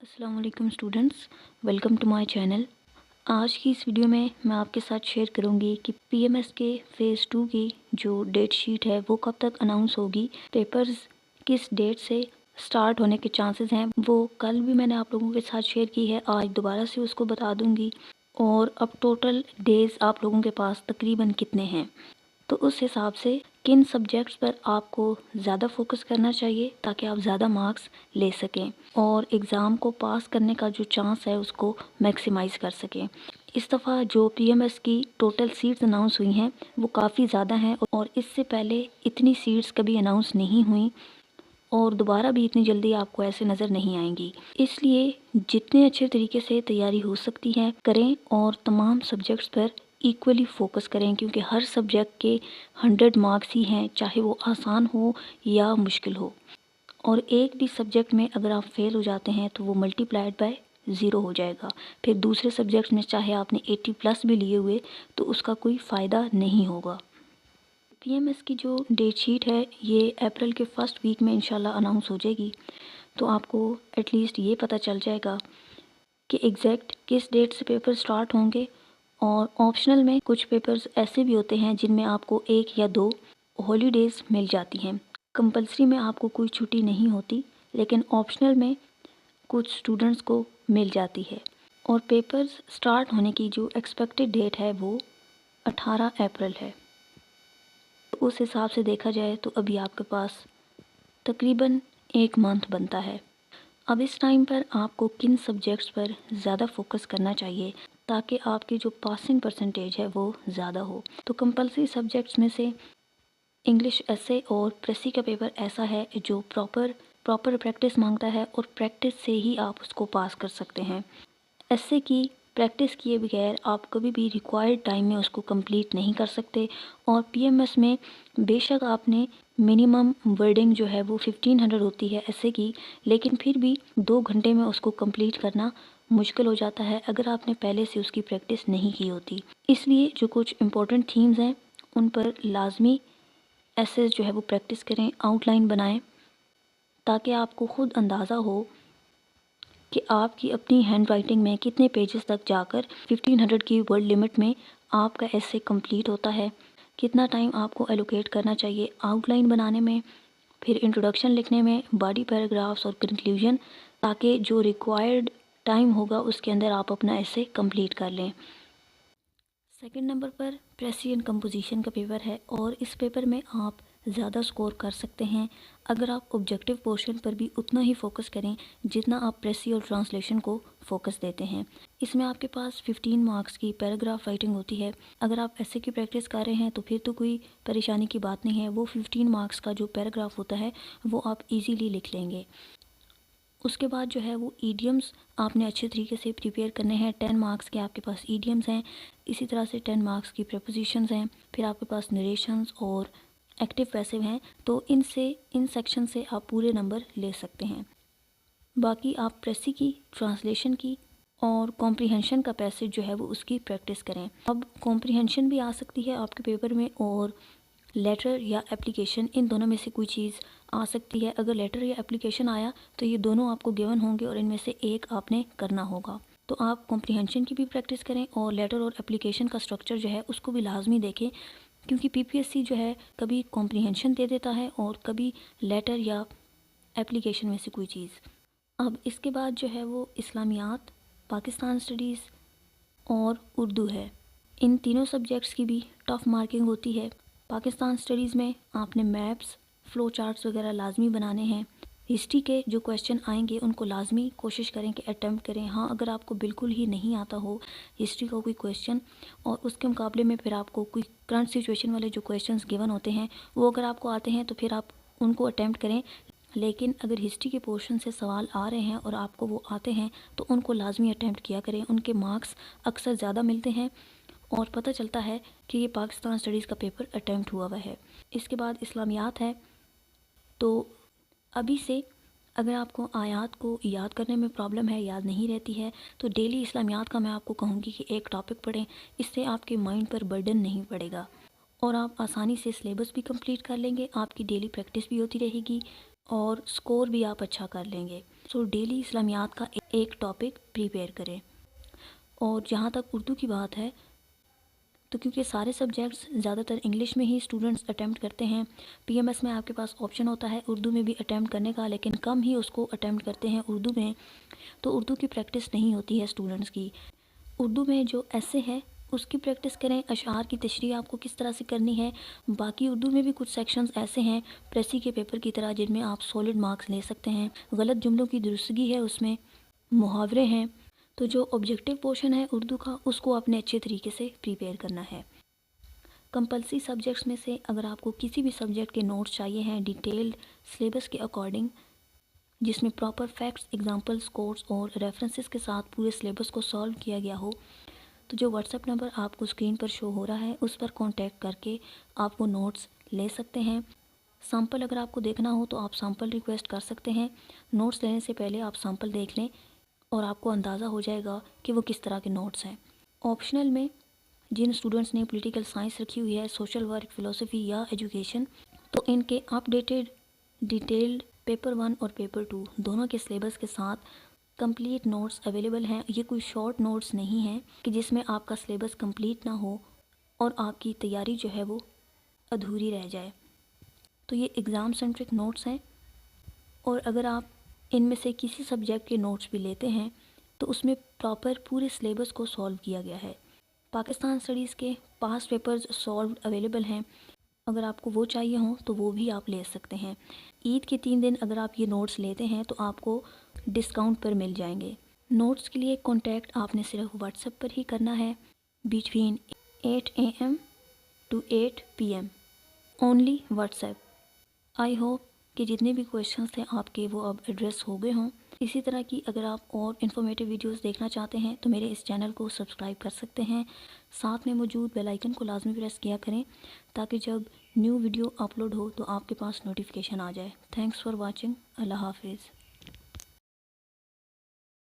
अस्सलाम वालेकुम students, welcome to my channel. आज की इस वीडियो में मैं आपके साथ शेयर करूंगी कि पीएमएस के फ़ेज़ 2 की जो डेट शीट है वो कब तक अनाउंस होगी, पेपर्स किस डेट से स्टार्ट होने के चांसेस हैं। वो कल भी मैंने आप लोगों के साथ शेयर की है, आज दोबारा से उसको बता दूंगी। और अब टोटल डेज़ आप लोगों के पास तकरीबन कितने हैं, तो उस हिसाब से किन सब्जेक्ट्स पर आपको ज़्यादा फोकस करना चाहिए ताकि आप ज़्यादा मार्क्स ले सकें और एग्ज़ाम को पास करने का जो चांस है उसको मैक्सिमाइज़ कर सकें। इस दफ़ा जो पीएमएस की टोटल सीट्स अनाउंस हुई हैं वो काफ़ी ज़्यादा हैं और इससे पहले इतनी सीट्स कभी अनाउंस नहीं हुई और दोबारा भी इतनी जल्दी आपको ऐसे नज़र नहीं आएंगी। इसलिए जितने अच्छे तरीके से तैयारी हो सकती है करें और तमाम सब्जेक्ट्स पर इक्वली फ़ोकस करें, क्योंकि हर सब्जेक्ट के 100 मार्क्स ही हैं, चाहे वो आसान हो या मुश्किल हो। और एक भी सब्जेक्ट में अगर आप फेल हो जाते हैं तो वो मल्टीप्लाइड बाय 0 हो जाएगा। फिर दूसरे सब्जेक्ट्स में चाहे आपने 80+ भी लिए हुए तो उसका कोई फ़ायदा नहीं होगा। पीएमएस की जो डेट शीट है ये अप्रैल के फर्स्ट वीक में इंशाल्लाह अनाउंस हो जाएगी, तो आपको एटलीस्ट ये पता चल जाएगा कि एग्जैक्ट किस डेट से पेपर स्टार्ट होंगे। और ऑप्शनल में कुछ पेपर्स ऐसे भी होते हैं जिनमें आपको 1 या 2 हॉलीडेज़ मिल जाती हैं। कंपलसरी में आपको कोई छुट्टी नहीं होती, लेकिन ऑप्शनल में कुछ स्टूडेंट्स को मिल जाती है। और पेपर्स स्टार्ट होने की जो एक्सपेक्टेड डेट है वो 18 अप्रैल है। तो उस हिसाब से देखा जाए तो अभी आपके पास तकरीबन 1 मंथ बनता है। अब इस टाइम पर आपको किन सब्जेक्ट्स पर ज़्यादा फोकस करना चाहिए ताकि आपकी जो पासिंग परसेंटेज है वो ज़्यादा हो। तो कंपलसरी सब्जेक्ट्स में से इंग्लिश एसे और प्रेसी का पेपर ऐसा है जो प्रॉपर प्रैक्टिस मांगता है और प्रैक्टिस से ही आप उसको पास कर सकते हैं। एसे की प्रैक्टिस किए बगैर आप कभी भी रिक्वायर्ड टाइम में उसको कंप्लीट नहीं कर सकते। और पीएमएस में बेशक आपने मिनिमम वर्डिंग जो है वो 1500 होती है एसे की, लेकिन फिर भी 2 घंटे में उसको कंप्लीट करना मुश्किल हो जाता है अगर आपने पहले से उसकी प्रैक्टिस नहीं की होती। इसलिए जो कुछ इम्पोर्टेंट थीम्स हैं उन पर लाजमी एसेस जो है वो प्रैक्टिस करें, आउटलाइन बनाएं, ताकि आपको ख़ुद अंदाज़ा हो कि आपकी अपनी हैंड राइटिंग में कितने पेजेस तक जाकर 1500 की वर्ड लिमिट में आपका ऐसे कंप्लीट होता है, कितना टाइम आपको एलोकेट करना चाहिए आउटलाइन बनाने में, फिर इंट्रोडक्शन लिखने में, बॉडी पैराग्राफ्स और कंक्लूजन, ताकि जो रिक्वायर्ड टाइम होगा उसके अंदर आप अपना ऐसे कंप्लीट कर लें। सेकंड नंबर पर प्रेसी एंड कंपोजिशन का पेपर है और इस पेपर में आप ज़्यादा स्कोर कर सकते हैं अगर आप ऑब्जेक्टिव पोर्शन पर भी उतना ही फोकस करें जितना आप प्रेसी और ट्रांसलेशन को फोकस देते हैं। इसमें आपके पास 15 मार्क्स की पैराग्राफ राइटिंग होती है। अगर आप ऐसे की प्रैक्टिस कर रहे हैं तो फिर तो कोई परेशानी की बात नहीं है, वो 15 मार्क्स का जो पैराग्राफ होता है वो आप ईज़िली लिख लेंगे। उसके बाद जो है वो ईडियम्स आपने अच्छे तरीके से प्रिपेयर करने हैं। 10 मार्क्स के आपके पास ईडियम्स हैं, इसी तरह से 10 मार्क्स की प्रीपोजिशंस हैं, फिर आपके पास नरेशंस और एक्टिव पैसिव हैं। तो इन सेक्शन से आप पूरे नंबर ले सकते हैं। बाकी आप प्रेसी की, ट्रांसलेशन की और कॉम्प्रीहेंशन का पैसेज जो है वो उसकी प्रैक्टिस करें। अब कॉम्प्रीहेंशन भी आ सकती है आपके पेपर में और लेटर या एप्लीकेशन, इन दोनों में से कोई चीज़ आ सकती है। अगर लेटर या एप्लीकेशन आया तो ये दोनों आपको गिवन होंगे और इनमें से एक आपने करना होगा। तो आप कॉम्प्रीहेंशन की भी प्रैक्टिस करें और लेटर और एप्लीकेशन का स्ट्रक्चर जो है उसको भी लाजमी देखें, क्योंकि पीपीएससी जो है कभी कॉम्प्रीहेंशन दे देता है और कभी लेटर या एप्लीकेशन में से कोई चीज़। अब इसके बाद जो है वो इस्लामियात, पाकिस्तान स्टडीज़ और उर्दू है। इन तीनों सब्जेक्ट्स की भी टफ़ मार्किंग होती है। पाकिस्तान स्टडीज़ में आपने मैप्स, फ़्लो चार्ट्स वगैरह लाजमी बनाने हैं। हिस्ट्री के जो क्वेश्चन आएंगे उनको लाजमी कोशिश करें कि अटैम्प्ट करें। हाँ, अगर आपको बिल्कुल ही नहीं आता हो हिस्ट्री का कोई क्वेश्चन और उसके मुकाबले में फिर आपको कोई करंट सिचुएशन वाले जो क्वेश्चंस गिवन होते हैं वो अगर आपको आते हैं तो फिर आप उनको अटैम्प्ट करें। लेकिन अगर हिस्ट्री के पोर्शन से सवाल आ रहे हैं और आपको वो आते हैं तो उनको लाजमी अटैम्प्ट किया करें। उनके मार्क्स अक्सर ज़्यादा मिलते हैं और पता चलता है कि ये पाकिस्तान स्टडीज़ का पेपर अटैम्प्ट हुआ है। इसके बाद इस्लामियात है। तो अभी से अगर आपको आयात को याद करने में प्रॉब्लम है, याद नहीं रहती है, तो डेली इस्लामियात का मैं आपको कहूँगी कि एक टॉपिक पढ़ें। इससे आपके माइंड पर बर्डन नहीं पड़ेगा और आप आसानी से सिलेबस भी कंप्लीट कर लेंगे, आपकी डेली प्रैक्टिस भी होती रहेगी और स्कोर भी आप अच्छा कर लेंगे। तो डेली इस्लामियात का एक टॉपिक प्रिपेयर करें। और जहाँ तक उर्दू की बात है, तो क्योंकि सारे सब्जेक्ट्स ज़्यादातर इंग्लिश में ही स्टूडेंट्स अटैम्प्ट करते हैं, पीएमएस में आपके पास ऑप्शन होता है उर्दू में भी अटैम्प्ट करने का, लेकिन कम ही उसको अटैम्प्ट करते हैं उर्दू में, तो उर्दू की प्रैक्टिस नहीं होती है स्टूडेंट्स की। उर्दू में जो ऐसे है उसकी प्रैक्टिस करें, अशआर की तशरीह आपको किस तरह से करनी है। बाकी उर्दू में भी कुछ सेक्शंस ऐसे हैं प्रेसी के पेपर की तरह जिनमें आप सॉलिड मार्क्स ले सकते हैं। गलत जुमलों की दुरुस्तगी है, उसमें मुहावरे हैं, तो जो ऑब्जेक्टिव पोर्शन है उर्दू का उसको आपने अच्छे तरीके से प्रिपेयर करना है। कंपलसरी सब्जेक्ट्स में से अगर आपको किसी भी सब्जेक्ट के नोट्स चाहिए हैं डिटेल्ड सिलेबस के अकॉर्डिंग, जिसमें प्रॉपर फैक्ट्स, एग्जांपल्स, कोट्स और रेफरेंसेस के साथ पूरे सिलेबस को सॉल्व किया गया हो, तो जो व्हाट्सएप नंबर आपको स्क्रीन पर शो हो रहा है उस पर कांटेक्ट करके आप वो नोट्स ले सकते हैं। सैम्पल अगर आपको देखना हो तो आप सैम्पल रिक्वेस्ट कर सकते हैं। नोट्स लेने से पहले आप सैम्पल देख लें और आपको अंदाज़ा हो जाएगा कि वो किस तरह के नोट्स हैं। ऑप्शनल में जिन स्टूडेंट्स ने पॉलिटिकल साइंस रखी हुई है, सोशल वर्क, फ़िलोसफी या एजुकेशन, तो इनके अपडेटेड डिटेल्ड पेपर 1 और पेपर 2 दोनों के सिलेबस के साथ कंप्लीट नोट्स अवेलेबल हैं। ये कोई शॉर्ट नोट्स नहीं हैं कि जिसमें आपका सिलेबस कंप्लीट ना हो और आपकी तैयारी जो है वो अधूरी रह जाए। तो ये एग्ज़ाम सेंट्रिक नोट्स हैं, और अगर आप इनमें से किसी सब्जेक्ट के नोट्स भी लेते हैं तो उसमें प्रॉपर पूरे सिलेबस को सॉल्व किया गया है। पाकिस्तान स्टडीज़ के पास्ट पेपर्स सॉल्व अवेलेबल हैं, अगर आपको वो चाहिए हो तो वो भी आप ले सकते हैं। ईद के 3 दिन अगर आप ये नोट्स लेते हैं तो आपको डिस्काउंट पर मिल जाएंगे। नोट्स के लिए कॉन्टैक्ट आपने सिर्फ व्हाट्सएप पर ही करना है between 8 AM to 8 PM, only WhatsApp. I hope कि जितने भी क्वेश्चंस थे आपके वो अब एड्रेस हो गए हों। इसी तरह की अगर आप और इन्फॉर्मेटिव वीडियोस देखना चाहते हैं तो मेरे इस चैनल को सब्सक्राइब कर सकते हैं। साथ में मौजूद बेल आइकन को लाजमी प्रेस किया करें ताकि जब न्यू वीडियो अपलोड हो तो आपके पास नोटिफिकेशन आ जाए। Thanks for watching. अल्लाह हाफिज़।